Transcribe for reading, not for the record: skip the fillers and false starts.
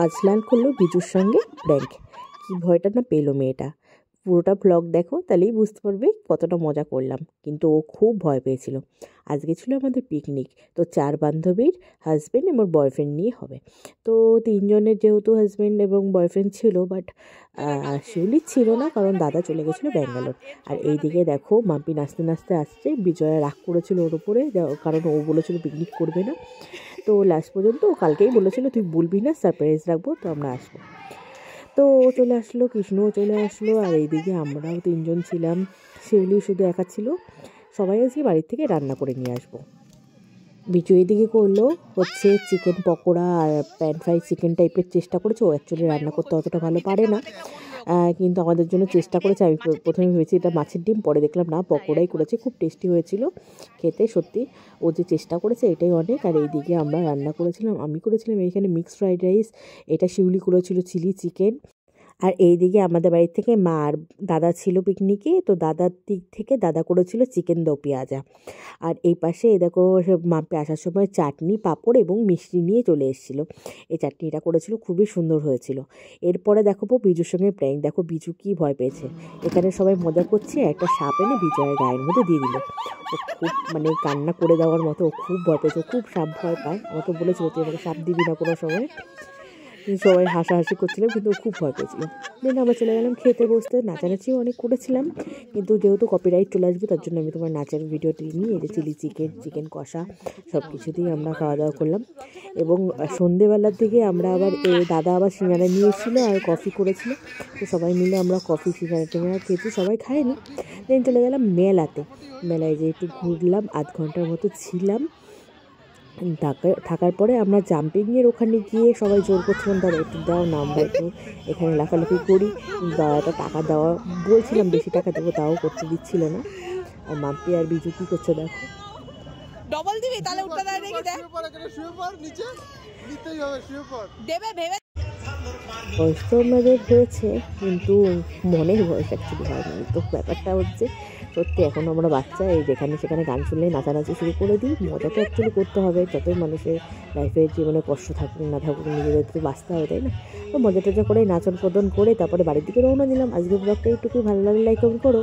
আজলাল করলো বিজুর সঙ্গে প্র্যাঙ্ক। কি ভয়টা না পেলো মেয়েটা। পুরোটা ব্লগ দেখো, তাহলেই বুঝতে পারবে কতটা মজা করলাম। কিন্তু ও খুব ভয় পেয়েছিল। আজকে ছিল আমাদের পিকনিক, তো 4 বান্ধবীর হাজব্যান্ড এবং বয়ফ্রেন্ড নিয়ে হবে। তো 3 জনের যেহেতু হাজব্যান্ড এবং বয়ফ্রেন্ড ছিল, বাট শিউলির ছিল না, কারণ দাদা চলে গেছিলো ব্যাঙ্গালোর। আর এইদিকে দেখো মাম্পি নাচতে নাচতে আসছে। বিজয়া রাগ করেছিল ওর উপরে, কারণ ও বলেছিল পিকনিক করবে না। তো লাস্ট পর্যন্ত ও কালকেই বলেছিল তুই বলবি না, সারপ্রাইজ রাখবো, তো আমরা আসবো। তো ও চলে আসলো, কৃষ্ণও চলে আসলো, আর এইদিকে আমরাও 3 জন ছিলাম। শিউলি শুধু একা ছিল। সবাই আজকে বাড়ির থেকে রান্না করে নিয়ে আসবো। বিজু এদিকে করলো হচ্ছে চিকেন পকোড়া আর প্যান ফ্রাই চিকেন টাইপের চেষ্টা করেছে। ও অ্যাকচুয়ালি রান্না করতে অতটা ভালো পারে না, কিন্তু আমাদের জন্য চেষ্টা করেছে। আমি প্রথমে ভেবেছি এটা মাছের ডিম, পরে দেখলাম না, পকোড়াই করেছে। খুব টেস্টি হয়েছিল খেতে, সত্যি ও যে চেষ্টা করেছে এটাই অনেক। আর এইদিকে আমরা রান্না করেছিলাম, আমি করেছিলাম এইখানে মিক্সড ফ্রাইড রাইস, এটা শিউলি করেছিল চিলি চিকেন। আর এইদিকে আমাদের বাড়ির থেকে মা আর দাদা ছিল পিকনিকে, তো দাদার দিক থেকে দাদা করেছিল চিকেন দো পেঁয়াজা। আর এই পাশে দেখো মাপে আসার সময় চাটনি, পাঁপড় এবং মিষ্টি নিয়ে চলে এসেছিলো। এই চাটনিটা করেছিল, খুবই সুন্দর হয়েছিল। এরপরে দেখো বিজুর সঙ্গে প্র্যাঙ্ক। দেখো বিজু কি ভয় পেয়েছে। এখানে সবাই মজা করছে, একটা সাপ এনে বিজয়ের গায়ের মধ্যে দিয়ে দিল। ও খুব কান্না করে দেওয়ার মতো, ও খুব ভয় পেয়েছে, খুব সাপ ভয় পায়। আমাকে বলেছিল তুই আমাকে সাপ দিবি না কোনো সময়। সবাই হাসাহাসি করছিলাম, কিন্তু খুব ভয় পেয়েছিল। দেন আমরা চলে গেলাম খেতে বসতে। নাচানাচিও অনেক করেছিলাম, কিন্তু যেহেতু কপিরাইট চলে আসবে তার জন্য আমি তোমার নাচের ভিডিওটি নিয়ে এই যে চিলি চিকেন, চিকেন কষা সব কিছু দিয়ে আমরা খাওয়া দাওয়া করলাম। এবং সন্ধেবেলার দিকে আমরা আবার দাদা আবার সিঙ্গারা নিয়ে এসেছিলো আর কফি করেছিল। তো সবাই মিলে আমরা কফি সিঙ্গারা টিঙ্গারা খেয়েছি, সবাই খায়নি। দেন চলে গেলাম মেলাতে। মেলায় যে একটু ঘুরলাম, 1/2 ঘন্টার মতো ছিলাম। থাকার পরে আমরা জাম্পিংয়ের ওখানে গিয়ে সবাই জোর করছিলাম দাদা একটু দাও না, আমরা একটু এখানে লাফালাফি করি। দাদাটা টাকা দেওয়া বলছিলাম, বেশি টাকা দেবো, তাও করতে দিচ্ছিল না। আর মাম্পি আর বিজু কি করছে দেখো। ডবল দিবি তাহলে উঠতে দেয় নাকি, দেখ শুয়ে পড় নিচে, নিতেই হবে, শুয়ে পড় দেবে ভেবে। বয়স তো আমাদের হয়েছে, কিন্তু মনের বয়স অ্যাকচুয়ালি হয়নি। তো ব্যাপারটা হচ্ছে সত্যি এখন আমরা বাচ্চা, এই যেখানে সেখানে গান শুনলে নাচানাচি শুরু করে দিই। মজা তো অ্যাকচুয়ালি করতে হবে, যতই মানুষের লাইফে জীবনে কষ্ট থাকুক না থাকুক, নিজেদের তো বাঁচতে হবে, তাই না? তো মজা টজা করে নাচন প্রদন করে তারপরে বাড়ির দিকে রওনা দিলাম। আজকের ব্লগটা একটু ভালো লাগলে লাইক কমেন্ট করো।